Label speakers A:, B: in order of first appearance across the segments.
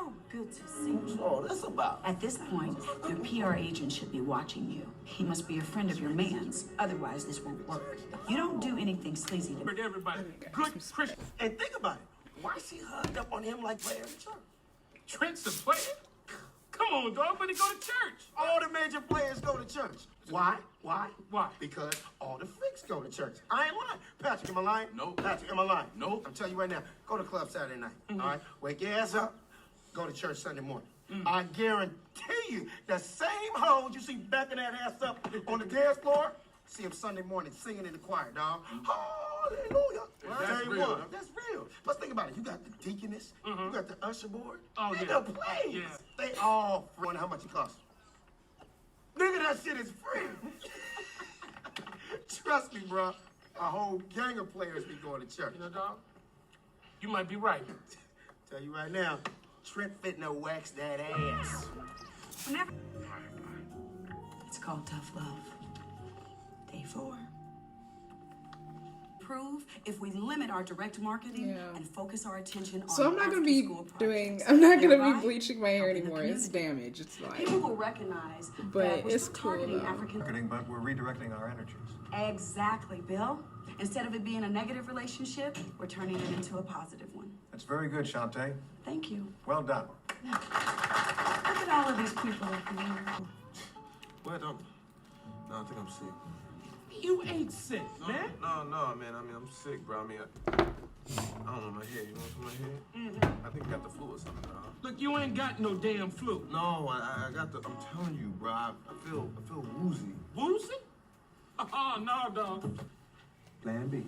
A: So good to see you.
B: What's all this about?
A: At this point, your PR agent should be watching you. He must be a friend of your man's. Otherwise, this won't work. You don't do anything sleazy to
B: Everybody, good Christian. And think about it. Why is she hugged up on him like playing in church?
C: Trent's a player? Come on, dog, but he go to church.
B: All the major players go to church. Why? Why?
C: Why?
B: Because all the freaks go to church. I ain't lying. Patrick, am I lying?
C: No.
B: Patrick, am I lying?
C: No.
B: I'm telling you right now, go to the club Saturday night, all right? Wake your ass up, go to church Sunday morning. I guarantee you, the same hoes you see backing that ass up on the dance floor, see them Sunday morning singing in the choir, dog. Hallelujah.
C: That's real.
B: One. That's real. Let's think about it. You got the deaconess, you got the usher board.
C: Oh,
B: Nigga,
C: yeah.
B: please.
C: Yeah.
B: They all free. Wonder how much it costs. Nigga, that shit is free. Trust me, bro. A whole gang of players be going to church.
C: You know, dog, you might be right.
B: Tell you right now, Trent fitting to wax that ass.
A: Whenever. It's called tough love. Day 4. Prove if we limit our direct marketing and focus our attention on
D: So I'm not gonna be
A: after-school
D: doing.
A: projects.
D: I'm not gonna
A: Thereby,
D: be bleaching my hair
A: helping the
D: anymore. It's
A: community.
D: damaged. It's like.
A: People will recognize
D: But
A: that we're
D: it's
A: still
D: cool,
A: targeting
D: though.
A: African.
E: But we're redirecting our energies.
A: Exactly, Bill. Instead of it being a negative relationship, we're turning it into a positive one.
E: That's very good, Shantae.
A: Thank you.
E: Well done.
A: Look at all of these people at the end.
F: What? No, I think I'm sick.
C: You ain't sick, man.
F: No, man. I mean, I'm sick, bro. I mean, I don't know my head. You want some of my head? I think I got the flu or something, dog.
C: Look, you ain't got no damn flu.
F: No, I got the. I'm telling you, bro. I feel woozy.
C: Woozy? Oh, no, dog.
F: Plan B.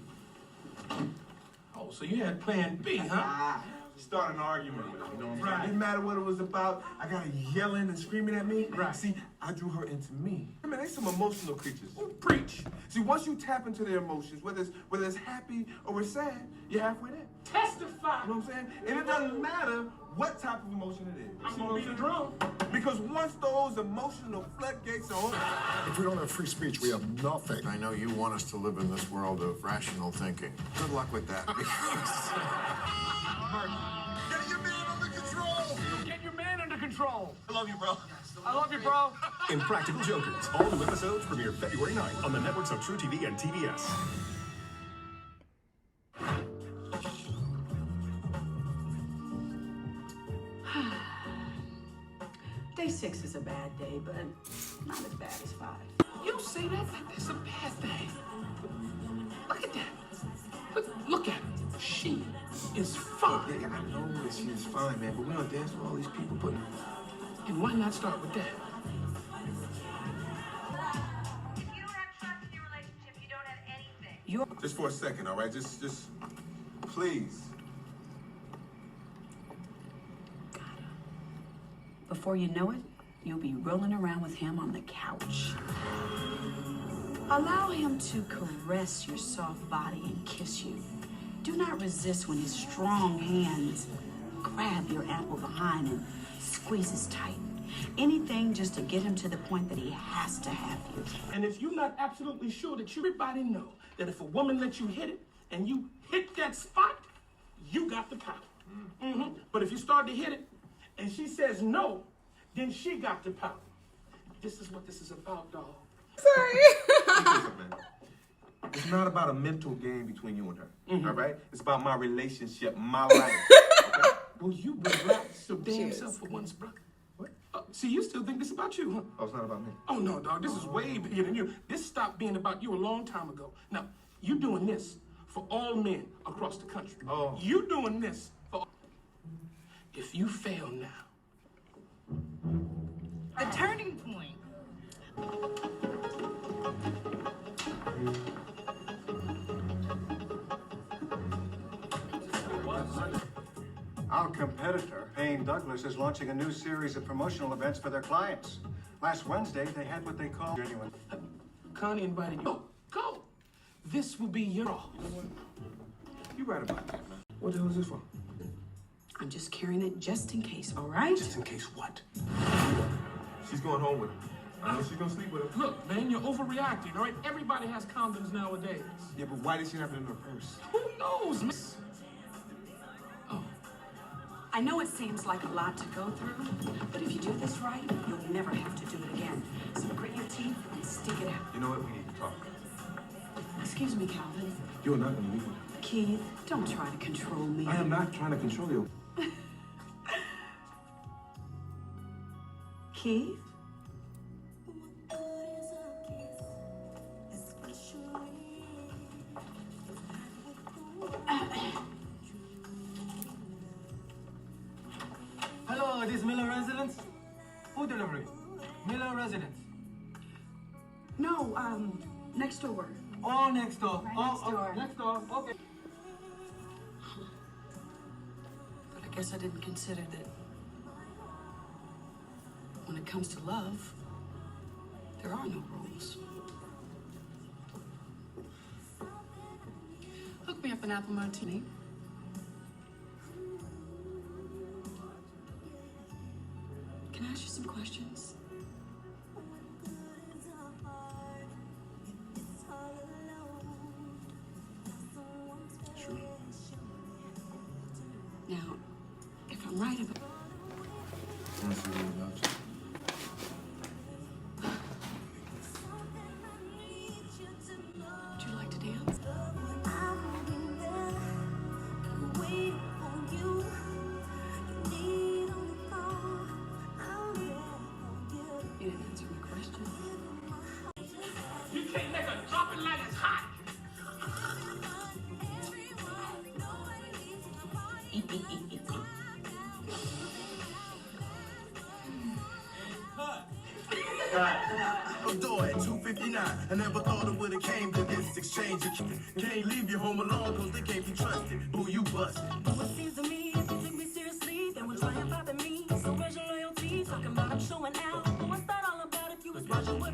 C: Oh, so you had plan B, huh?
F: Start an argument with her, you know what I'm saying?
C: Right.
F: It didn't matter what it was about. I got her yelling and screaming at me.
C: Right.
F: See, I drew her into me. I mean, they some emotional creatures.
C: Preach.
F: See, once you tap into their emotions, whether it's happy or it's sad, you're halfway there.
C: Testify.
F: You know what I'm saying? And it doesn't matter what type of emotion it is.
C: I'm
F: See
C: gonna
F: what
C: be the drum.
F: Because once those emotional floodgates are open,
G: If we don't have free speech, we have nothing. I know you want us to live in this world of rational thinking. Good luck with that.
B: Get your man under control.
C: Get your man under control.
B: I love you, bro.
C: I love you, bro.
H: Impractical Jokers. All new episodes premiere February 9th on the networks of True TV and TBS.
A: Day 6 is a bad day, but not as bad as 5.
C: You say that like that's a bad thing. Look at that. Look at her. She is fine.
F: yeah, I know that she's fine, man, but we don't dance with all these people putting.
C: And why not start with that?
I: If you don't have trust in your relationship, you don't have anything.
F: Just for a second, all right? Just please.
A: Before you know it, you'll be rolling around with him on the couch. Allow him to caress your soft body and kiss you. Do not resist when his strong hands grab your ample behind and squeezes tight. Anything just to get him to the point that he has to have you.
C: And if you're not absolutely sure that everybody know that if a woman lets you hit it and you hit that spot, you got the power. But if you start to hit it and she says no, then she got the power. This is what this is about, dog.
D: Sorry.
F: Listen, man. It's not about a mental game between you and her, all right? It's about my relationship, my life. Okay?
C: Well, you relax your damn
D: Cheers.
C: self for once, bro. What? See, you still think this about you, huh?
F: Oh, it's not about me.
C: Oh, no, dog. This is way bigger than you. This stopped being about you a long time ago. Now, you doing this for all men across the country.
F: Oh.
C: You doing this for all. If you fail now.
I: The turning point.
E: Our competitor, Payne Douglas, is launching a new series of promotional events for their clients. Last Wednesday, they had what they call genuine.
C: Connie invited you. Go. This will be your all.
F: You right about that, man. What the hell is this for?
A: I'm just carrying it just in case, all right?
C: Just in case what?
F: She's going home with him. I know she's gonna sleep with him.
C: Look, man, you're overreacting, all right? Everybody has condoms nowadays.
F: Yeah, but why did she have it in her purse?
C: Who knows, man? Oh,
A: I know it seems like a lot to go through, but if you do this right, you'll never have to do it again. So grit your teeth and stick it out.
F: You know what? We need to talk.
A: Excuse me, Calvin.
F: You're not gonna leave me.
A: Keith, don't try to control me.
F: I am not trying to control you.
A: Keith?
D: Hello, this Miller Residence? Who delivery? Miller Residence.
A: No, next door.
D: Oh, next door.
A: Right
D: Oh,
A: next door.
D: next door. Okay.
A: But I guess I didn't consider that when it comes to love, there are no rules. Hook me up an apple martini. Can I ask you some questions?
F: Sure.
A: Now, if I'm right about...
F: I want to see what you're about to.
A: Would you like to dance? You didn't answer my question.
C: You can't make a drop it like it's hot.
J: I'm doing 259. I never thought it would've came to this exchange. Can't leave your home alone cause they can't be trusted. Who you busted?
K: What seems to me, if you take me seriously, then we'll try and pop at me. So where's your loyalty? Talking about I'm showing out. What's that all about if you was watching what?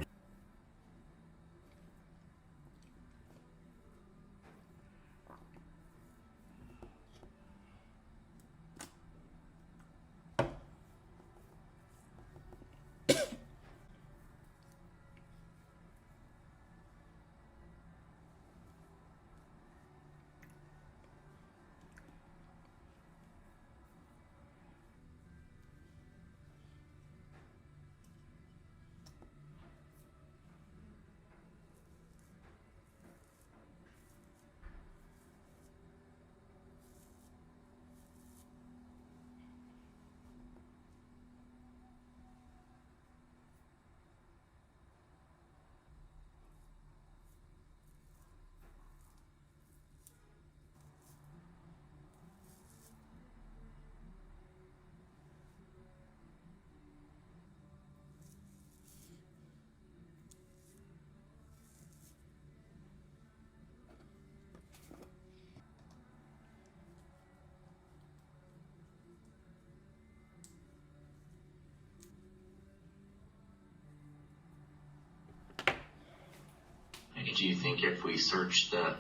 L: Do you think if we search the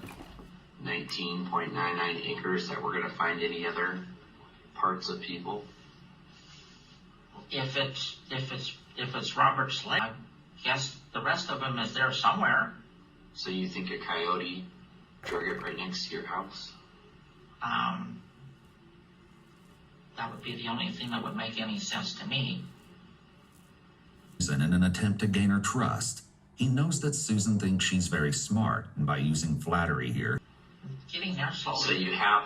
L: 19.99 acres that we're going to find any other parts of people?
M: If it's Robert's land, I guess the rest of them is there somewhere.
L: So you think a coyote drug it right next to your house?
M: That would be the only thing that would make any sense to me.
N: In an attempt to gain her trust, he knows that Susan thinks she's very smart, and by using flattery here,
M: Getting there slowly.
L: So you have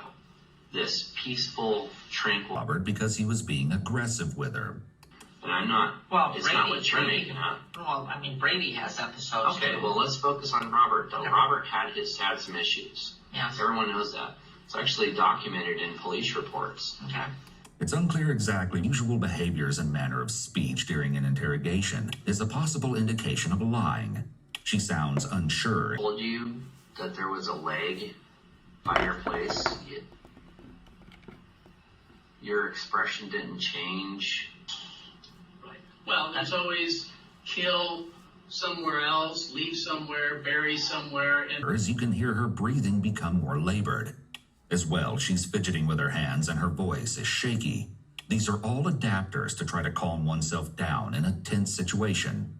L: this peaceful, tranquil...
N: Robert because he was being aggressive with her.
L: And I'm not...
M: Well,
L: it's
M: Brady,
L: not what you're
M: Brady,
L: making up.
M: Well, I mean, Brady has episodes.
L: Okay,
M: too.
L: well, let's focus on Robert, though.
M: Okay.
L: Robert had some issues.
M: Yes.
L: Everyone knows that. It's actually documented in police reports.
M: Okay.
N: It's unclear exactly usual behaviors and manner of speech during an interrogation is a possible indication of lying. She sounds unsure.
L: I told you that there was a leg by your place. Your expression didn't change.
O: Right. Well, there's always kill somewhere else, leave somewhere, bury somewhere, and
N: As you can hear her breathing become more labored. As well, she's fidgeting with her hands and her voice is shaky. These are all adapters to try to calm oneself down in a tense situation.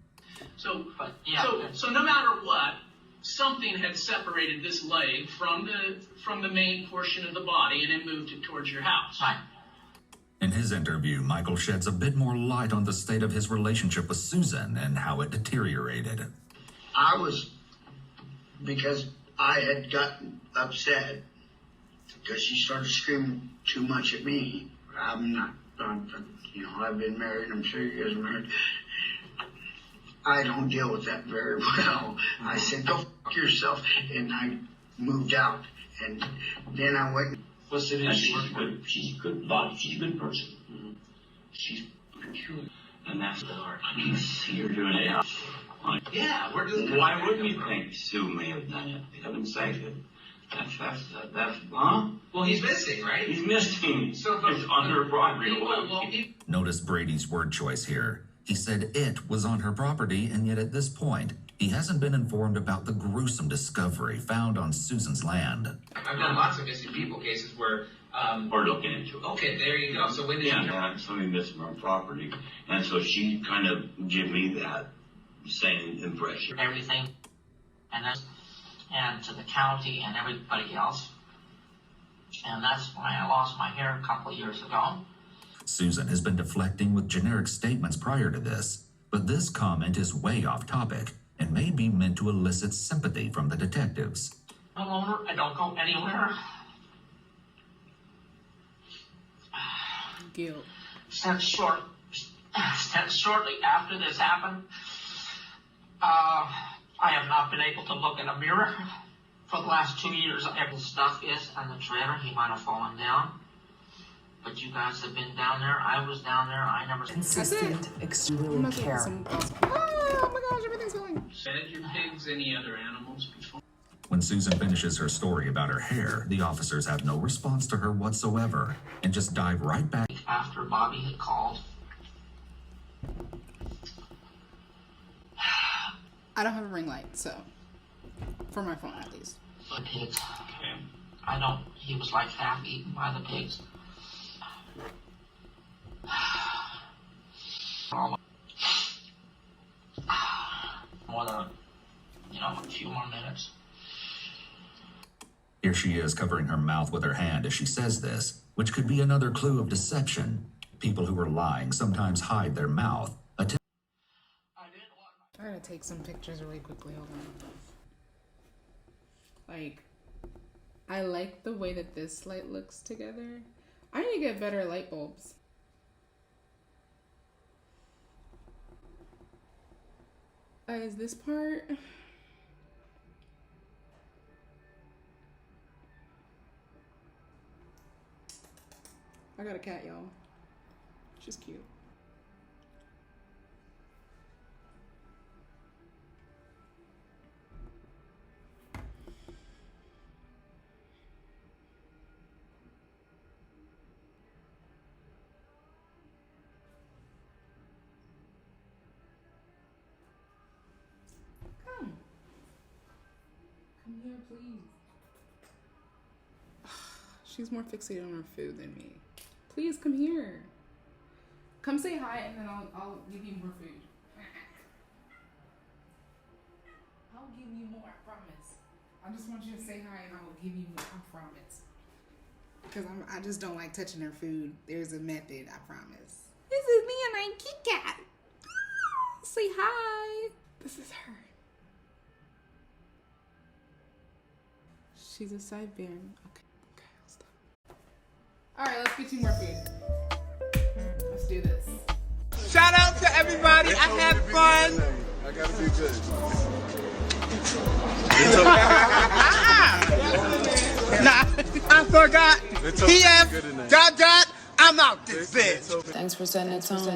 O: so
M: yeah.
O: so no matter what, something had separated this leg from the main portion of the body and it moved it towards your house.
M: Right.
N: In his interview, Michael sheds a bit more light on the state of his relationship with Susan and how it deteriorated.
P: Because I had gotten upset because she started screaming too much at me. I've been married, I'm sure you guys are married. I don't deal with that very well. I said, go f*** yourself, and I moved out. And then I went.
L: What's it is? She's a good body. She's a good person. Mm-hmm. She's peculiar. And that's the art. I can see her doing it. Yeah, we're doing. Why wouldn't you think Sue may have done it? They haven't said it. That's huh? Well, he's missing, right? He's missing. So it's on her property.
N: Notice Brady's word choice here. He said it was on her property, and yet at this point, he hasn't been informed about the gruesome discovery found on Susan's land.
Q: I've done lots of missing people cases where
L: we're looking into it.
Q: Okay, there you go. So when did
L: something missing from property, and so she kind of gave me that same impression.
M: Everything, and to the county and everybody else. And that's why I lost my hair a couple of years ago.
N: Susan has been deflecting with generic statements prior to this, but this comment is way off topic and may be meant to elicit sympathy from the detectives.
M: I'm a loner. I don't go anywhere.
R: Guilt.
M: Since shortly after this happened, I have not been able to look in a mirror for the last 2 years. Every stuff is in the trailer. He might have fallen down. But you guys have been down there. I was down there. I never...
R: Consistent,
A: extreme care.
R: Oh my gosh, everything's fine.
O: Fed your pigs any other animals before?
N: When Susan finishes her story about her hair, the officers have no response to her whatsoever and just dive right back.
M: After Bobby had called.
R: I don't have a ring light, so for my phone at least.
M: The pigs. Okay. He was like half eaten by the pigs. More than, a few more minutes.
N: Here she is covering her mouth with her hand as she says this, which could be another clue of deception. People who are lying sometimes hide their mouth.
R: I gotta take some pictures really quickly. Hold on. I like the way that this light looks together. I need to get better light bulbs. Is this part? I got a cat, y'all. She's cute. Come here, please. She's more fixated on her food than me. Please come here. Come say hi, and then I'll give you more food. I'll give you more, I promise. I just want you to say hi, and I will give you more, I promise. Because I just don't like touching her food. There's a method, I promise. This is me and I'm Kit Kat. Say hi. This is her. She's a Siberian. Okay, I'll stop. Alright, let's get you more food. Let's do this.
S: Shout out to everybody. I had fun.
T: I gotta be good.
S: Nah, I forgot. TF, ... I'm out this bitch.
R: Thanks for setting it on.